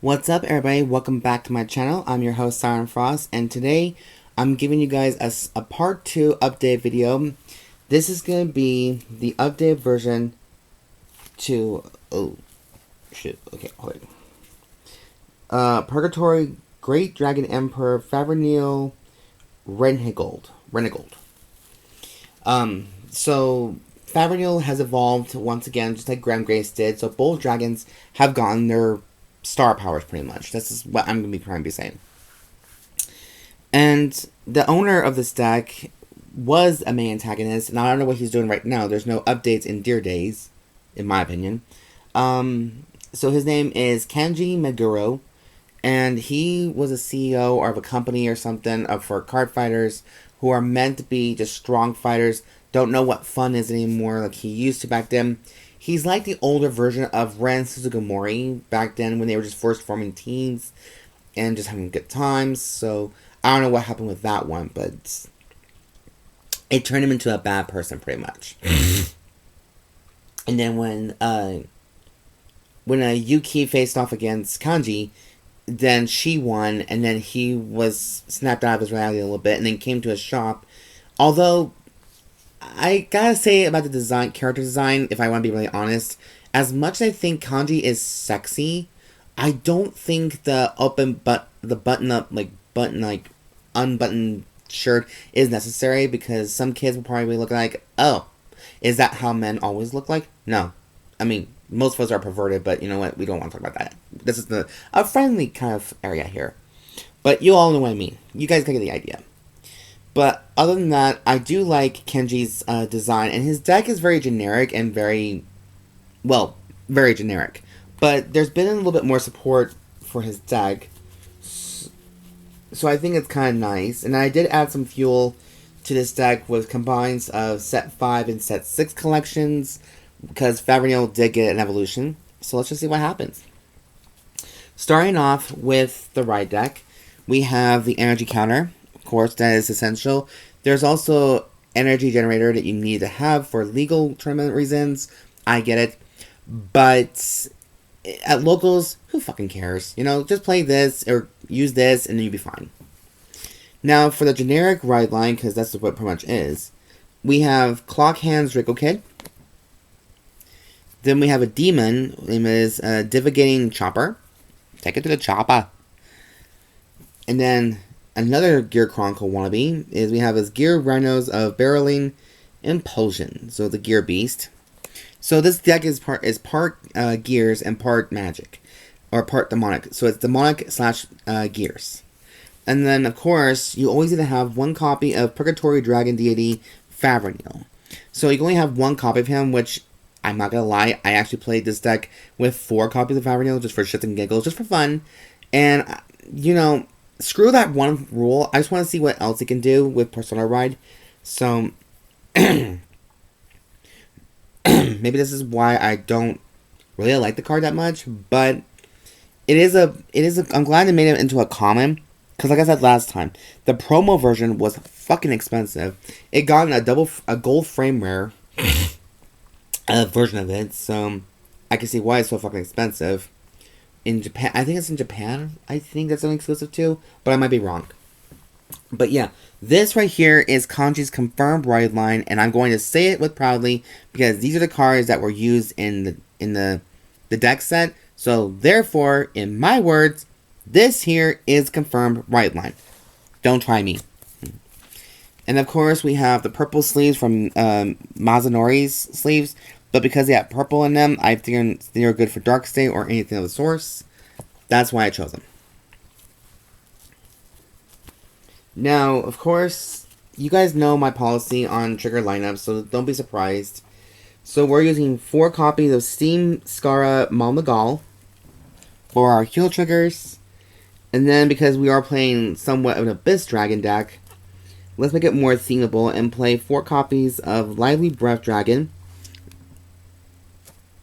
What's up, everybody? Welcome back to my channel. I'm your host, Siren Frost, and today I'm giving you guys a part 2 update video. This is going to be the updated version to... Oh, shit. Okay, hold on. Purgatory Great Dragon Emperor Favrneel Rheingold. So Favrneel has evolved once again, just like Grand Grace did. So both dragons have gotten their star powers, pretty much. This is what I'm going to be trying to be saying. And the owner of this deck was a main antagonist, and I don't know what he's doing right now. There's no updates in Dear Days, in my opinion. So his name is Kanji Meguro, and he was a CEO of a company or something for card fighters who are meant to be just strong fighters. Don't know what fun is anymore like he used to back then. He's like the older version of Ren Suzugimori back then when they were just first forming teams and just having good times. So I don't know what happened with that one, but it turned him into a bad person pretty much. And then when Yuki faced off against Kanji, then she won, and then he was snapped out of his reality a little bit and then came to his shop. Although I gotta say about the character design, if I want to be really honest, as much as I think Kanji is sexy, I don't think the unbuttoned shirt is necessary, because some kids will probably look like, oh, is that how men always look like? No. I mean, most of us are perverted, but you know what? We don't want to talk about that. This is a friendly kind of area here. But you all know what I mean. You guys can get the idea. But other than that, I do like Kenji's design, and his deck is very generic and very generic. But there's been a little bit more support for his deck, so I think it's kind of nice. And I did add some fuel to this deck with combines of Set 5 and Set 6 collections, because Favrneel did get an evolution. So let's just see what happens. Starting off with the Ride deck, we have the energy counter. Of course, that is essential. There's also energy generator that you need to have for legal tournament reasons. I get it. But at locals, who fucking cares? You know, just play this or use this and then you'll be fine. Now, for the generic Ride line, because that's what it pretty much is, we have Clock Hands Dracokid. Then we have a demon. His name is Divigating Chopper. Take it to the chopper. And then another Gear Chronicle wannabe is we have his Gear Rhinos of Barreling Impulsion. So the Gear Beast. So this deck is part gears and part magic. Or part demonic. So it's demonic / gears. And then, of course, you always need to have one copy of Purgatory Dragon Deity Favrneel. So you can only have one copy of him, which, I'm not gonna lie, I actually played this deck with 4 copies of Favrneel just for shits and giggles, just for fun. And, you know, screw that one rule. I just want to see what else he can do with Persona Ride. So, maybe this is why I don't really like the card that much, but I'm glad they made it into a common, because like I said last time, the promo version was fucking expensive. It got a gold frame rare version of it, so I can see why it's so fucking expensive. In Japan, I think it's in Japan, I think that's only exclusive too, but I might be wrong. But yeah, this right here is Kanji's confirmed Ride line, and I'm going to say it with proudly, because these are the cards that were used in the deck set, so therefore, in my words, this here is confirmed Ride line. Don't try me. And of course, we have the purple sleeves from Mazanori's sleeves. But because they have purple in them, I think they're good for Dark State or anything of the source. That's why I chose them. Now, of course, you guys know my policy on trigger lineups, so don't be surprised. So we're using 4 copies of Steam Scara Mal-Nigal for our heal triggers. And then, because we are playing somewhat of an Abyss Dragon deck, let's make it more themeable and play 4 copies of Lively Breath Dragon.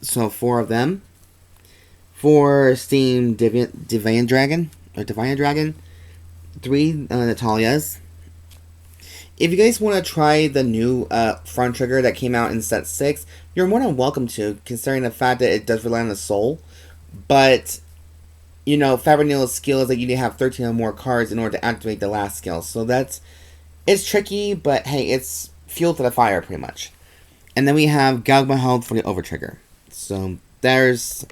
So 4 of them. 4 Steam Deviant Dragon. 3 Natalias. If you guys want to try the new front trigger that came out in set 6, you're more than welcome to, considering the fact that it does rely on the soul. But you know, Favrneel's skill is like you need to have 13 or more cards in order to activate the last skill. So it's tricky, but hey, it's fuel to the fire pretty much. And then we have Gallmageheld for the overtrigger. So there's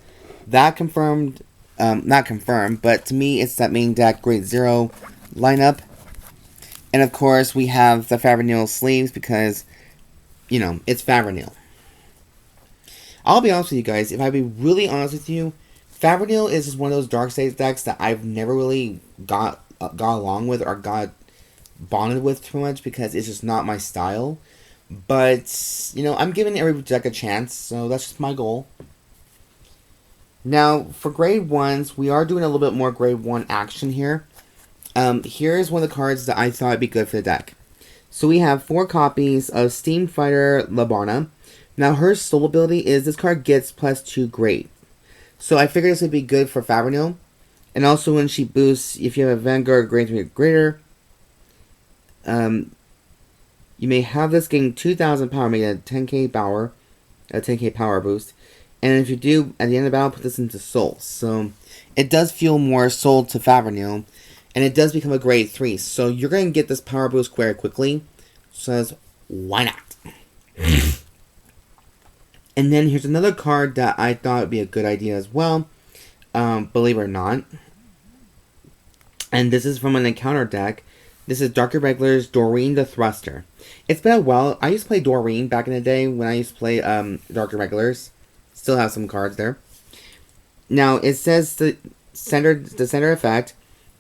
that confirmed. Not confirmed, but to me it's that main deck grade 0 lineup. And of course we have the Favrneel sleeves because, you know, it's Favrneel. I'll be honest with you guys, if I be really honest with you, Favrneel is just one of those Dark Stage decks that I've never really got along with or got bonded with too much because it's just not my style. But, you know, I'm giving every deck a chance, so that's just my goal. Now, for grade 1s, we are doing a little bit more grade 1 action here. Here's one of the cards that I thought would be good for the deck. So we have 4 copies of Steam Fighter Labarna. Now, her soul ability is this card gets +2 grade. So I figured this would be good for Favrneel. And also when she boosts, if you have a Vanguard grade 3 or greater, you may have this gain 2,000 power, making a 10k power boost. And if you do, at the end of the battle, put this into soul. So it does feel more soul to Favrneel. And it does become a grade 3. So you're going to get this power boost very quickly. So why not? And then here's another card that I thought would be a good idea as well. Believe it or not. And this is from an encounter deck. This is Dark Irregular's Doreen the Thruster. It's been a while. I used to play Doreen back in the day when I used to play Dark Irregulars. Still have some cards there. Now, it says the center effect.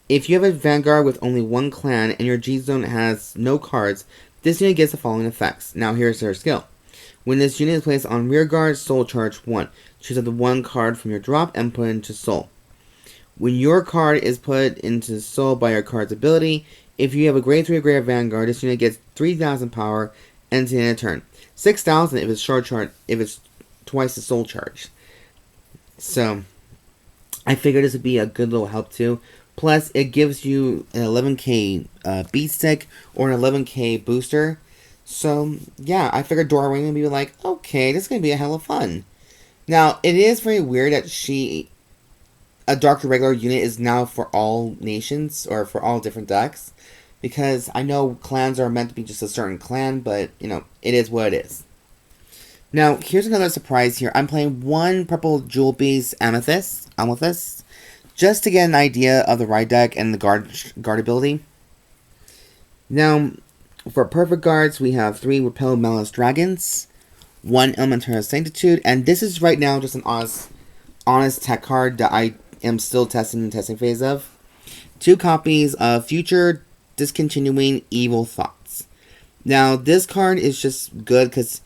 If you have a Vanguard with only one clan and your G-Zone has no cards, this unit gets the following effects. Now, here's their skill. When this unit is placed on rear guard, soul charge 1. Choose up the 1 card from your drop and put it into soul. When your card is put into soul by your card's ability, if you have a grade 3 or greater Vanguard, this unit gets 3,000 power and it's in a turn. 6,000 if it's short charge, if it's twice the soul charge. So, I figured this would be a good little help too. Plus, it gives you an 11k beat stick or an 11k booster. So, yeah, I figured Doreen would be like, okay, this is going to be a hell of fun. Now, it is very weird that a Dark Irregular unit is now for all nations, or for all different decks. Because I know clans are meant to be just a certain clan, but, you know, it is what it is. Now, here's another surprise here. I'm playing 1 Purple Jewel Beast Almethys, just to get an idea of the ride deck and the guard ability. Now, for perfect guards, we have 3 Repelled Malice Dragons, 1 Elementaria Sanctitude, and this is right now just an honest tech card that I am still testing phase of. 2 copies of Future Discontinuing Evil Thoughts. Now, this card is just good because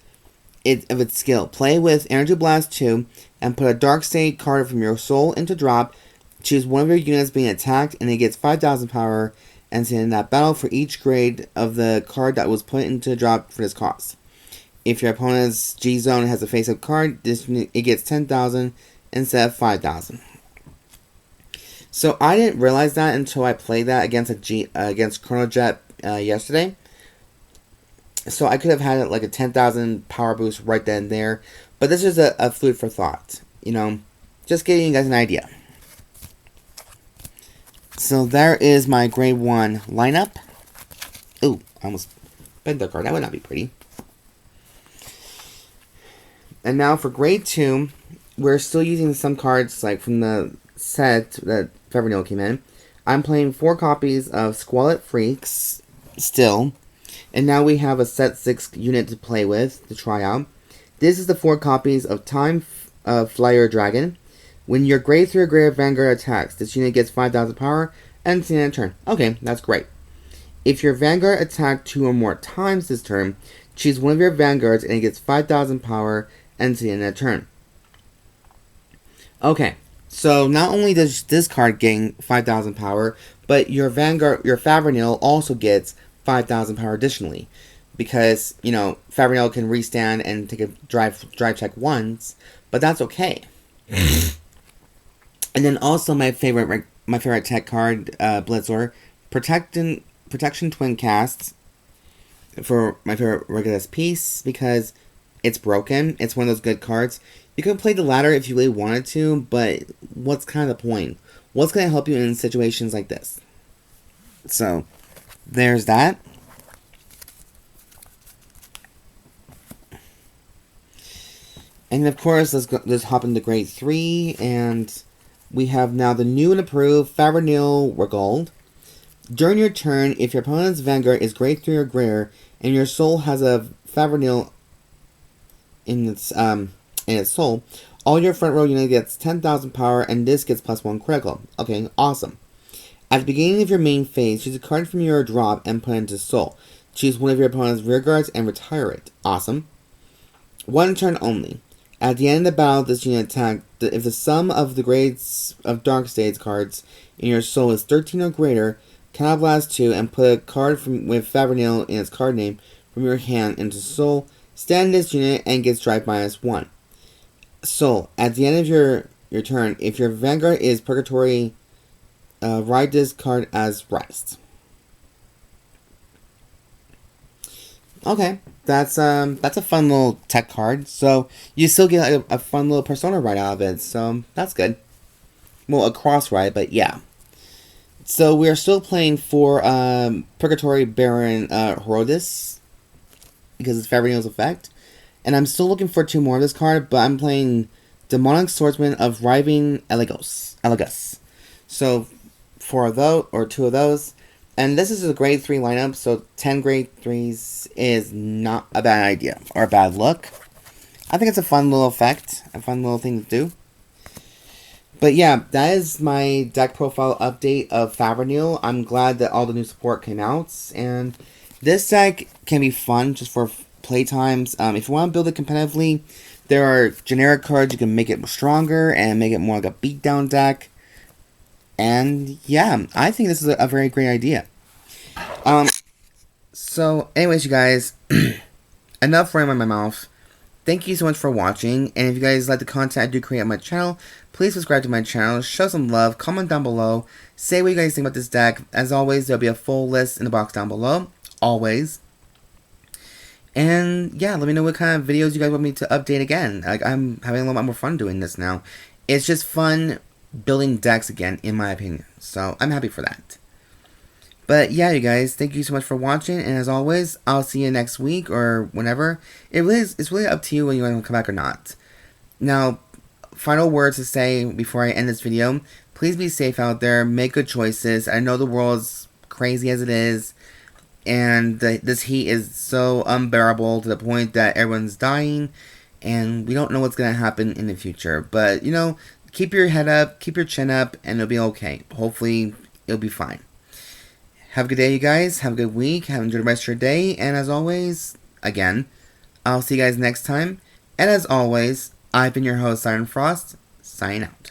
of its skill. Play with Energy Blast 2 and put a Dark State card from your soul into drop. Choose one of your units being attacked and it gets 5,000 power and it's in that battle for each grade of the card that was put into drop for this cost. If your opponent's G-Zone has a face-up card, it gets 10,000 instead of 5,000. So I didn't realize that until I played that against Chrono Jet yesterday. So I could have had like a 10,000 power boost right then and there. But this is a food for thought. You know, just giving you guys an idea. So there is my grade 1 lineup. Ooh, I almost bent the card. That would not be pretty. And now for grade 2, we're still using some cards like from the set that Favrneel came in. I'm playing 4 copies of Squalid Freaks still. And now we have a set 6 unit to play with, to try out. This is the 4 copies of Time Flyer Dragon. When your grade 3 or greater Vanguard attacks, this unit gets 5,000 power and it's in a turn. Okay, that's great. If your Vanguard attacked 2 or more times this turn, choose one of your Vanguards and it gets 5,000 power and it's in a turn. Okay, so not only does this card gain 5,000 power, but your Favrneel also gets 5,000 power additionally. Because, you know, Favrneel can restand and take a drive check once, but that's okay. And then also my favorite tech card, Blitzer, Protection Twincast, for my favorite Regalis piece, because it's broken. It's one of those good cards. You can play the ladder if you really wanted to, but what's kind of the point? what's going to help you in situations like this? So, there's that. And of course, let's hop into grade 3, and we have now the new and improved Favrneel Rheingold. During your turn, if your opponent's Vanguard is grade 3 or greater, and your soul has a Favrneel in its soul, all your front row unit gets 10,000 power, and this gets +1 critical. Okay, awesome. At the beginning of your main phase, choose a card from your drop and put it into soul. Choose one of your opponent's rear guards and retire it. Awesome. One turn only. At the end of the battle, this unit attack, if the sum of the grades of Dark States cards in your soul is 13 or greater, Counterblast 2 and put a card with Favrneel in its card name from your hand into soul. Stand this unit and get strike -1. Soul. At the end of your turn, if your Vanguard is Purgatory, write this card as Rest. Okay, that's a fun little tech card. So you still get a fun little persona right out of it. So that's good. Well, a cross ride, but yeah. So we're still playing for Purgatory Baron Herodis because it's Favrneel's effect, and I'm still looking for 2 more of this card. But I'm playing Demonic Swordsman of Riving Elegus. So 4 of those or 2 of those. And this is a grade 3 lineup, so 10 grade 3s is not a bad idea, or a bad look. I think it's a fun little effect, a fun little thing to do. But yeah, that is my deck profile update of Favrneel. I'm glad that all the new support came out, and this deck can be fun just for playtimes. If you want to build it competitively, there are generic cards you can make it stronger and make it more like a beatdown deck. And yeah, I think this is a very great idea. So anyways, you guys, enough running my mouth. Thank you so much for watching, and if you guys like the content I do create on my channel, please subscribe to my channel, show some love, comment down below, say what you guys think about this deck. As always, there'll be a full list in the box down below, always. And yeah, let me know what kind of videos you guys want me to update again. Like, I'm having a little bit more fun doing this now. It's just fun building decks again, in my opinion. So I'm happy for that. But yeah, you guys, thank you so much for watching, and as always, I'll see you next week or whenever. It's really up to you when you want to come back or not. Now, final words to say before I end this video: please be safe out there, make good choices. I know the world's crazy as it is, and this heat is so unbearable to the point that everyone's dying, and we don't know what's going to happen in the future. But, you know, keep your head up, keep your chin up, and it'll be okay. Hopefully, it'll be fine. Have a good day, you guys. Have a good week. Enjoy the rest of your day. And as always, again, I'll see you guys next time. And as always, I've been your host, Siren Frost, signing out.